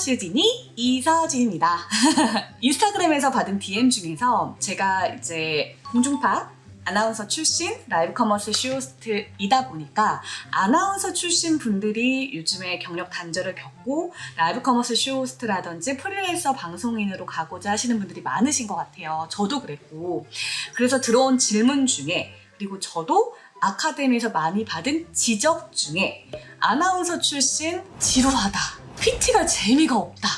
시즈니 이서진입니다. 인스타그램에서 받은 DM 중에서 제가 이제 공중파 아나운서 출신 라이브 커머스 쇼호스트이다 보니까 아나운서 출신 분들이 요즘에 경력 단절을 겪고 라이브 커머스 쇼호스트라든지 프리랜서 방송인으로 가고자 하시는 분들이 많으신 것 같아요. 저도 그랬고. 그래서 들어온 질문 중에, 그리고 저도 아카데미에서 많이 받은 지적 중에 아나운서 출신 지루하다, PT가 재미가 없다,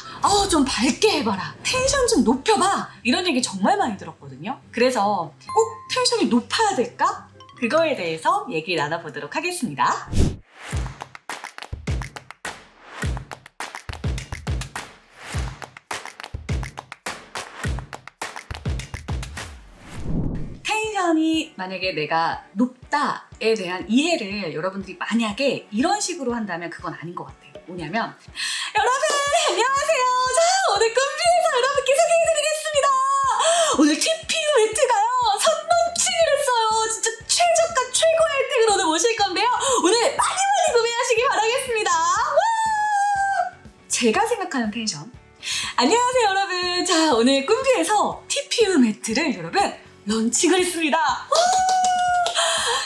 좀 밝게 해봐라, 텐션 좀 높여봐, 이런 얘기 정말 많이 들었거든요. 그래서 꼭 텐션이 높아야 될까? 그거에 대해서 얘기 나눠보도록 하겠습니다. 텐션이 만약에 내가 높다에 대한 이해를 여러분들이 만약에 이런 식으로 한다면 그건 아닌 것 같아요. 뭐냐면, 여러분 안녕하세요. 자, 오늘 꿈비에서 여러분께 소개해드리겠습니다. 오늘 TPU 매트가요 선론칭을 했어요. 진짜 최저가 최고의 혜택을 오늘 모실 건데요. 오늘 많이 구매하시기 바라겠습니다. 와! 제가 생각하는 텐션. 안녕하세요 여러분. 자, 오늘 꿈비에서 TPU 매트를 여러분 런칭을 했습니다.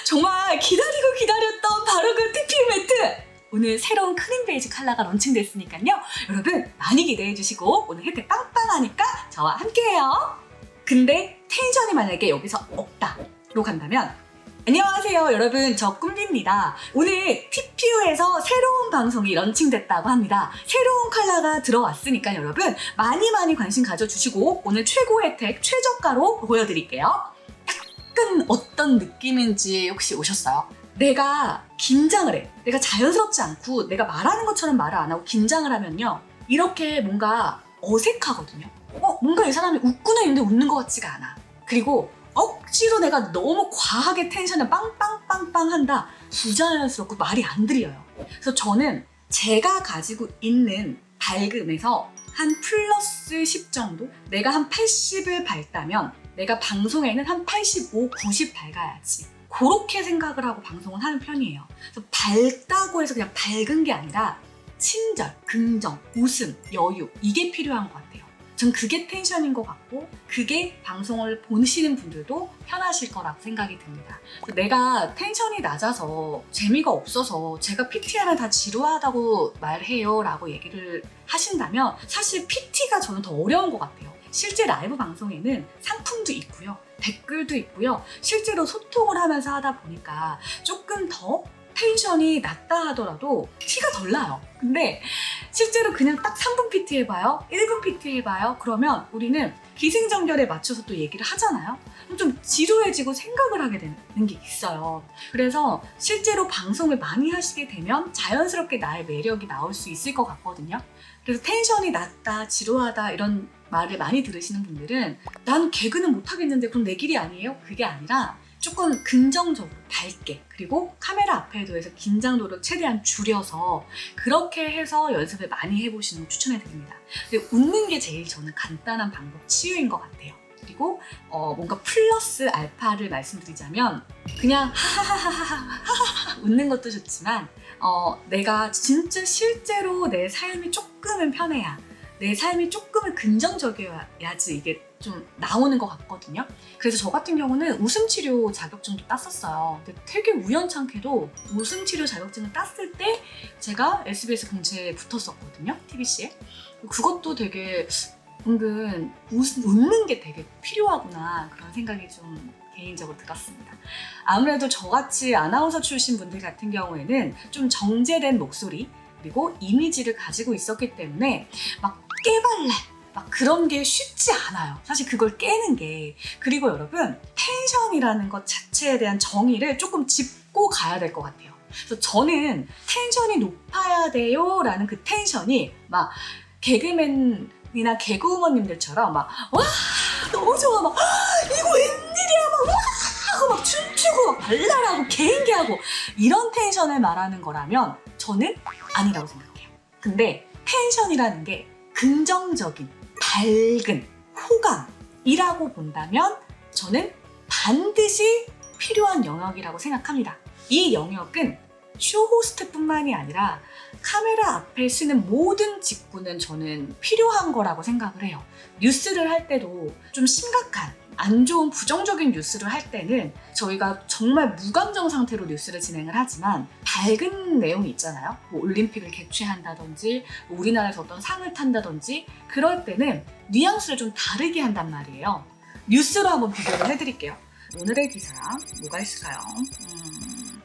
정말 기다리고 기다렸던 바로 그 TPU 매트! 오늘 새로운 크림 베이지 컬러가 런칭됐으니까요. 여러분 많이 기대해주시고 오늘 혜택 빵빵하니까 저와 함께해요. 근데 텐션이 만약에 여기서 없다로 간다면, 안녕하세요 여러분, 저 꿈비입니다. 오늘 TPU에서 새로운 방송이 런칭됐다고 합니다. 새로운 컬러가 들어왔으니까 여러분 많이 관심 가져주시고 오늘 최고 혜택 최저가로 보여드릴게요. 약간 어떤 느낌인지 혹시 오셨어요? 내가 긴장을 해. 내가 자연스럽지 않고 내가 말하는 것처럼 말을 안 하고 긴장을 하면요, 이렇게 뭔가 어색하거든요. 뭔가 이 사람이 웃고는 있는데 웃는 것 같지가 않아. 그리고 억지로 내가 너무 과하게 텐션을 빵빵빵빵 한다, 부자연스럽고 말이 안 들려요. 그래서 저는 제가 가지고 있는 밝음에서 한 플러스 10 정도? 내가 한 80을 밝다면 내가 방송에는 한 85, 90 밝아야지, 그렇게 생각을 하고 방송을 하는 편이에요. 그래서 밝다고 해서 그냥 밝은 게 아니라 친절, 긍정, 웃음, 여유, 이게 필요한 것 같아요. 전 그게 텐션인 것 같고 그게 방송을 보시는 분들도 편하실 거라고 생각이 듭니다. 내가 텐션이 낮아서 재미가 없어서 제가 PT하면 다 지루하다고 말해요 라고 얘기를 하신다면 사실 PT가 저는 더 어려운 것 같아요. 실제 라이브 방송에는 상품도 있고요, 댓글도 있고요, 실제로 소통을 하면서 하다 보니까 조금 더 텐션이 낮다 하더라도 티가 덜 나요. 근데 실제로 그냥 딱 3분 PT 해봐요, 1분 PT 해봐요, 그러면 우리는 기승전결에 맞춰서 또 얘기를 하잖아요. 그럼 좀 지루해지고 생각을 하게 되는 게 있어요. 그래서 실제로 방송을 많이 하시게 되면 자연스럽게 나의 매력이 나올 수 있을 것 같거든요. 그래서 텐션이 낮다, 지루하다 이런 말을 많이 들으시는 분들은 난 개그는 못하겠는데 그럼 내 길이 아니에요? 그게 아니라 조금 긍정적으로 밝게, 그리고 카메라 앞에 두어서 긴장도를 최대한 줄여서 그렇게 해서 연습을 많이 해보시는 걸 추천해드립니다. 웃는 게 제일 저는 간단한 방법, 치유인 것 같아요. 그리고 뭔가 플러스 알파를 말씀드리자면 그냥 하하하하하하 웃는 것도 좋지만 내가 진짜 실제로 내 삶이 조금은 편해야, 내 삶이 조금은 긍정적이어야지 이게 좀 나오는 것 같거든요. 그래서 저 같은 경우는 웃음치료 자격증도 땄었어요. 근데 되게 우연찮게도 웃음치료 자격증을 땄을 때 제가 SBS 공채에 붙었었거든요, TBC에. 그것도 되게 은근 웃는 게 되게 필요하구나, 그런 생각이 좀 개인적으로 들었습니다. 아무래도 저같이 아나운서 출신 분들 같은 경우에는 좀 정제된 목소리 그리고 이미지를 가지고 있었기 때문에 막 깨발랄 막 그런 게 쉽지 않아요. 사실 그걸 깨는 게. 그리고 여러분, 텐션이라는 것 자체에 대한 정의를 조금 짚고 가야 될 것 같아요. 그래서 저는 텐션이 높아야 돼요 라는 그 텐션이 막 개그맨이나 개그우먼님들처럼 막 와 너무 좋아, 막 이거 웬일이야, 막 와 하고 막 춤추고 막 발랄하고 개인기하고 이런 텐션을 말하는 거라면 저는 아니라고 생각해요. 근데 텐션이라는 게 긍정적인, 밝은, 호감이라고 본다면 저는 반드시 필요한 영역이라고 생각합니다. 이 영역은 쇼호스트뿐만이 아니라 카메라 앞에 쓰는 모든 직구는 저는 필요한 거라고 생각을 해요. 뉴스를 할 때도 좀 심각한 안 좋은 부정적인 뉴스를 할 때는 저희가 정말 무감정 상태로 뉴스를 진행을 하지만 밝은 내용이 있잖아요. 뭐 올림픽을 개최한다든지 뭐 우리나라에서 어떤 상을 탄다든지 그럴 때는 뉘앙스를 좀 다르게 한단 말이에요. 뉴스로 한번 비교를 해드릴게요. 오늘의 기사 뭐가 있을까요?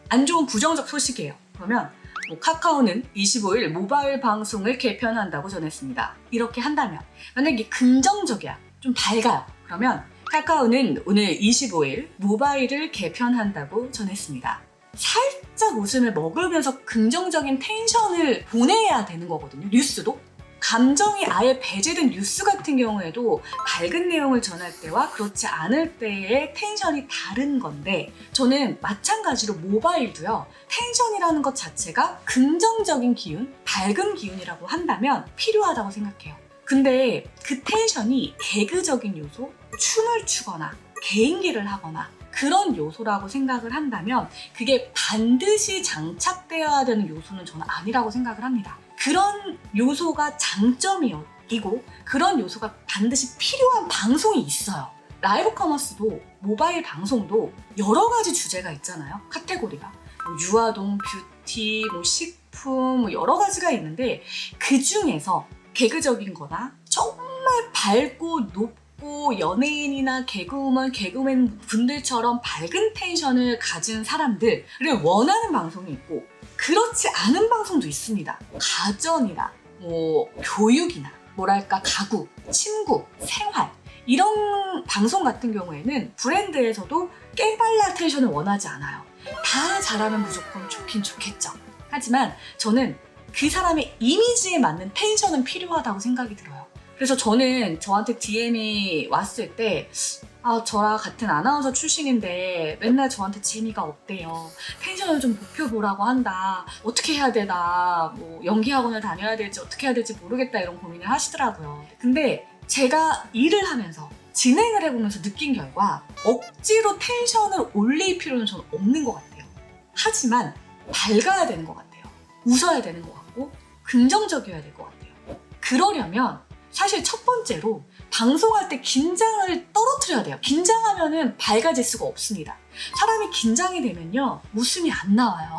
안 좋은 부정적 소식이에요. 그러면 뭐 카카오는 25일 모바일 방송을 개편한다고 전했습니다. 이렇게 한다면 만약에 긍정적이야, 좀 밝아요. 그러면 카카오는 오늘 25일 모바일을 개편한다고 전했습니다. 살짝 웃음을 먹으면서 긍정적인 텐션을 보내야 되는 거거든요. 뉴스도. 감정이 아예 배제된 뉴스 같은 경우에도 밝은 내용을 전할 때와 그렇지 않을 때의 텐션이 다른 건데 저는 마찬가지로 모바일도요. 텐션이라는 것 자체가 긍정적인 기운, 밝은 기운이라고 한다면 필요하다고 생각해요. 근데 그 텐션이 개그적인 요소, 춤을 추거나 개인기를 하거나 그런 요소라고 생각을 한다면 그게 반드시 장착되어야 되는 요소는 저는 아니라고 생각을 합니다. 그런 요소가 장점이고 그런 요소가 반드시 필요한 방송이 있어요. 라이브 커머스도 모바일 방송도 여러 가지 주제가 있잖아요. 카테고리가. 뭐 유아동, 뷰티, 뭐 식품 뭐 여러 가지가 있는데 그 중에서 개그적인 거나 정말 밝고 높고 연예인이나 개그우먼 분들처럼 밝은 텐션을 가진 사람들을 원하는 방송이 있고 그렇지 않은 방송도 있습니다. 가전이나 뭐 교육이나 뭐랄까 가구, 친구, 생활 이런 방송 같은 경우에는 브랜드에서도 깨발랄 텐션을 원하지 않아요. 다 잘하면 무조건 좋긴 좋겠죠. 하지만 저는 그 사람의 이미지에 맞는 텐션은 필요하다고 생각이 들어요. 그래서 저는 저한테 DM이 왔을 때 저랑 같은 아나운서 출신인데 맨날 저한테 재미가 없대요. 텐션을 좀 높여보라고 한다. 어떻게 해야 되나. 뭐 연기학원을 다녀야 될지 어떻게 해야 될지 모르겠다 이런 고민을 하시더라고요. 근데 제가 일을 하면서 진행을 해보면서 느낀 결과 억지로 텐션을 올릴 필요는 저는 없는 것 같아요. 하지만 밝아야 되는 것 같아요. 웃어야 되는 것 같고 긍정적이어야 될 것 같아요. 그러려면 사실 첫 번째로 방송할 때 긴장을 떨어뜨려야 돼요. 긴장하면은 밝아질 수가 없습니다. 사람이 긴장이 되면요 웃음이 안 나와요.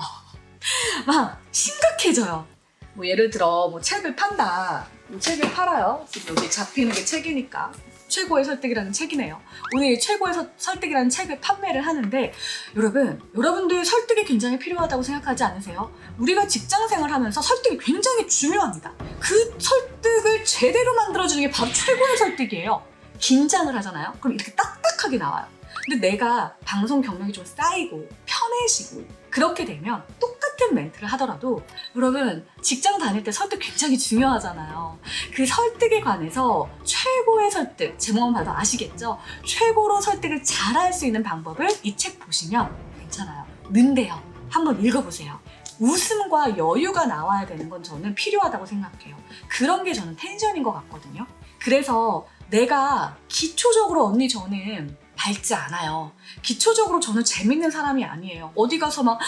막 심각해져요. 뭐 예를 들어 뭐 책을 판다. 이 책을 팔아요. 지금 여기 잡히는 게 책이니까. 최고의 설득이라는 책이네요. 오늘 최고의 설득이라는 책을 판매를 하는데 여러분들 설득이 굉장히 필요하다고 생각하지 않으세요? 우리가 직장생활 하면서 설득이 굉장히 중요합니다. 그 설득을 제대로 만들어주는 게 바로 최고의 설득이에요. 긴장을 하잖아요. 그럼 이렇게 딱딱하게 나와요. 근데 내가 방송 경력이 좀 쌓이고 편해지고 그렇게 되면 똑같은 멘트를 하더라도 여러분 직장 다닐 때 설득 굉장히 중요하잖아요. 그 설득에 관해서 최고의 설득, 제목만 봐도 아시겠죠? 최고로 설득을 잘할 수 있는 방법을 이 책 보시면 괜찮아요. 는데요. 한번 읽어보세요. 웃음과 여유가 나와야 되는 건 저는 필요하다고 생각해요. 그런 게 저는 텐션인 것 같거든요. 그래서 내가 기초적으로 언니 저는 밝지 않아요. 기초적으로 저는 재밌는 사람이 아니에요. 어디 가서 막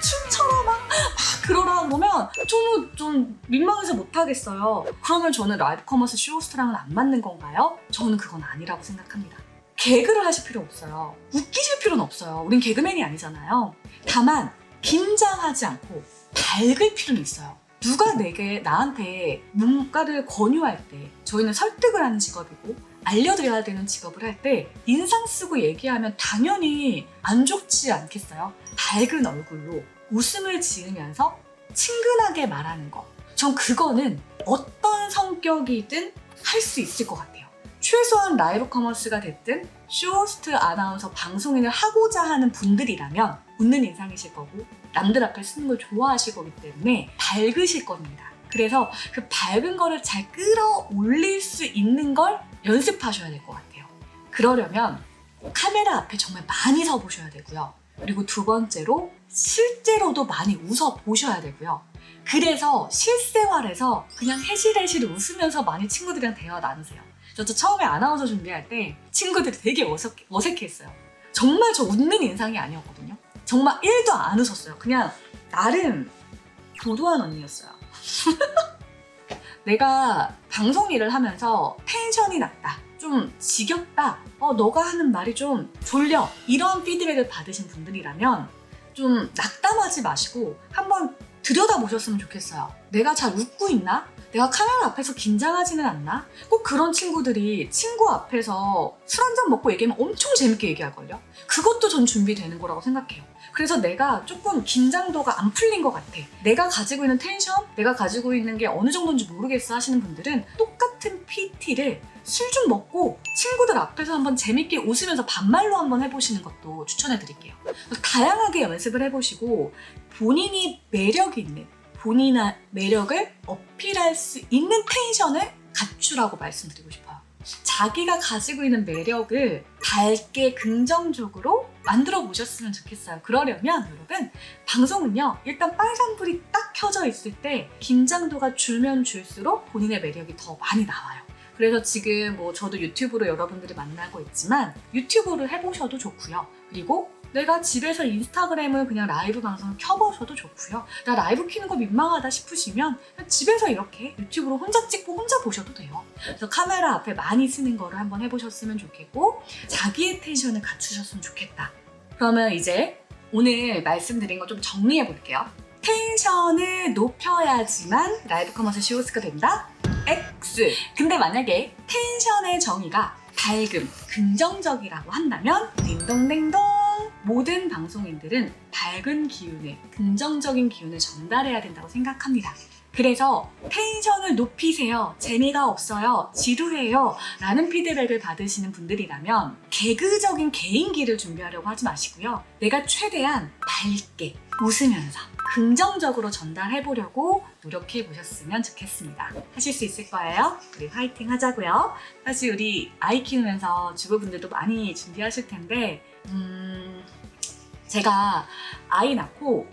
춤춰라 막 그러라 보면 저는 좀 민망해서 못하겠어요. 그러면 저는 라이브 커머스 쇼호스트랑은 안 맞는 건가요? 저는 그건 아니라고 생각합니다. 개그를 하실 필요 없어요. 웃기실 필요는 없어요. 우린 개그맨이 아니잖아요. 다만 긴장하지 않고 밝을 필요는 있어요. 누가 나한테 뭔가를 권유할 때 저희는 설득을 하는 직업이고 알려드려야 되는 직업을 할 때 인상 쓰고 얘기하면 당연히 안 좋지 않겠어요? 밝은 얼굴로 웃음을 지으면서 친근하게 말하는 거. 전 그거는 어떤 성격이든 할 수 있을 것 같아요. 최소한 라이브 커머스가 됐든 쇼호스트, 아나운서, 방송인을 하고자 하는 분들이라면 웃는 인상이실 거고 남들 앞에 쓰는 걸 좋아하실 거기 때문에 밝으실 겁니다. 그래서 그 밝은 거를 잘 끌어올릴 수 있는 걸 연습하셔야 될 것 같아요. 그러려면 카메라 앞에 정말 많이 서 보셔야 되고요. 그리고 두 번째로 실제로도 많이 웃어 보셔야 되고요. 그래서 실생활에서 그냥 해실해실 웃으면서 많이 친구들이랑 대화 나누세요. 저 처음에 아나운서 준비할 때 친구들이 되게 어색해했어요. 정말 저 웃는 인상이 아니었거든요. 정말 1도 안 웃었어요. 그냥 나름 도도한 언니였어요. 내가 방송 일을 하면서 텐션이 낮다, 좀 지겹다, 너가 하는 말이 좀 졸려, 이런 피드백을 받으신 분들이라면 좀 낙담하지 마시고 한번 들여다보셨으면 좋겠어요. 내가 잘 웃고 있나? 내가 카메라 앞에서 긴장하지는 않나? 꼭 그런 친구들이 친구 앞에서 술 한잔 먹고 얘기하면 엄청 재밌게 얘기할걸요? 그것도 전 준비되는 거라고 생각해요. 그래서 내가 조금 긴장도가 안 풀린 것 같아, 내가 가지고 있는 텐션, 내가 가지고 있는 게 어느 정도인지 모르겠어 하시는 분들은 똑같은 PT를 술 좀 먹고 친구들 앞에서 한번 재밌게 웃으면서 반말로 한번 해보시는 것도 추천해드릴게요. 다양하게 연습을 해보시고 본인이 매력 있는, 본인의 매력을 어필할 수 있는 텐션을 갖추라고 말씀드리고 싶어요. 자기가 가지고 있는 매력을 밝게 긍정적으로 만들어 보셨으면 좋겠어요. 그러려면 여러분, 방송은요, 일단 빨간불이 딱 켜져 있을 때 긴장도가 줄면 줄수록 본인의 매력이 더 많이 나와요. 그래서 지금 저도 유튜브로 여러분들을 만나고 있지만 유튜브를 해보셔도 좋고요. 그리고 내가 집에서 인스타그램을 그냥 라이브 방송을 켜보셔도 좋고요. 나 라이브 키는 거 민망하다 싶으시면 집에서 이렇게 유튜브로 혼자 찍고 혼자 보셔도 돼요. 그래서 카메라 앞에 많이 쓰는 거를 한번 해보셨으면 좋겠고 자기의 텐션을 갖추셨으면 좋겠다. 그러면 이제 오늘 말씀드린 거 좀 정리해 볼게요. 텐션을 높여야지만 라이브 커머스 쇼호스가 된다? X. 근데 만약에 텐션의 정의가 밝음, 긍정적이라고 한다면 딩동댕동, 모든 방송인들은 밝은 기운을, 긍정적인 기운을 전달해야 된다고 생각합니다. 그래서 텐션을 높이세요, 재미가 없어요, 지루해요 라는 피드백을 받으시는 분들이라면 개그적인 개인기를 준비하려고 하지 마시고요. 내가 최대한 밝게 웃으면서 긍정적으로 전달해보려고 노력해보셨으면 좋겠습니다. 하실 수 있을 거예요. 우리 화이팅 하자고요. 사실 우리 아이 키우면서 주부분들도 많이 준비하실 텐데 제가 아이 낳고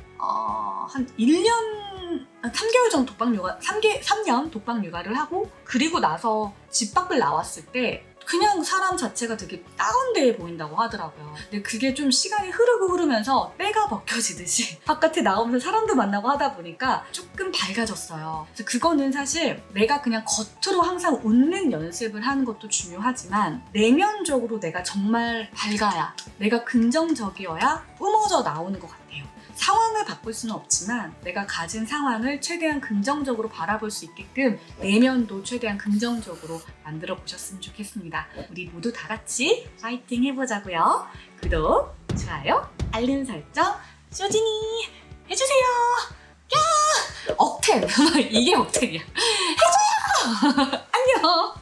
한 1년, 3개월 정도 독박육아, 3년 독박육아를 하고 그리고 나서 집 밖을 나왔을 때 그냥 사람 자체가 되게 다운돼 보인다고 하더라고요. 근데 그게 좀 시간이 흐르면서 때가 벗겨지듯이 바깥에 나오면서 사람도 만나고 하다 보니까 조금 밝아졌어요. 그래서 그거는 사실 내가 그냥 겉으로 항상 웃는 연습을 하는 것도 중요하지만 내면적으로 내가 정말 밝아야, 내가 긍정적이어야 뿜어져 나오는 것 같아요. 상황을 바꿀 수는 없지만 내가 가진 상황을 최대한 긍정적으로 바라볼 수 있게끔 내면도 최대한 긍정적으로 만들어 보셨으면 좋겠습니다. 우리 모두 다 같이 파이팅 해보자고요. 구독, 좋아요, 알림 설정, 쇼진이 해주세요. 야! 억텐! 이게 억텐이야. 해줘요! 안녕!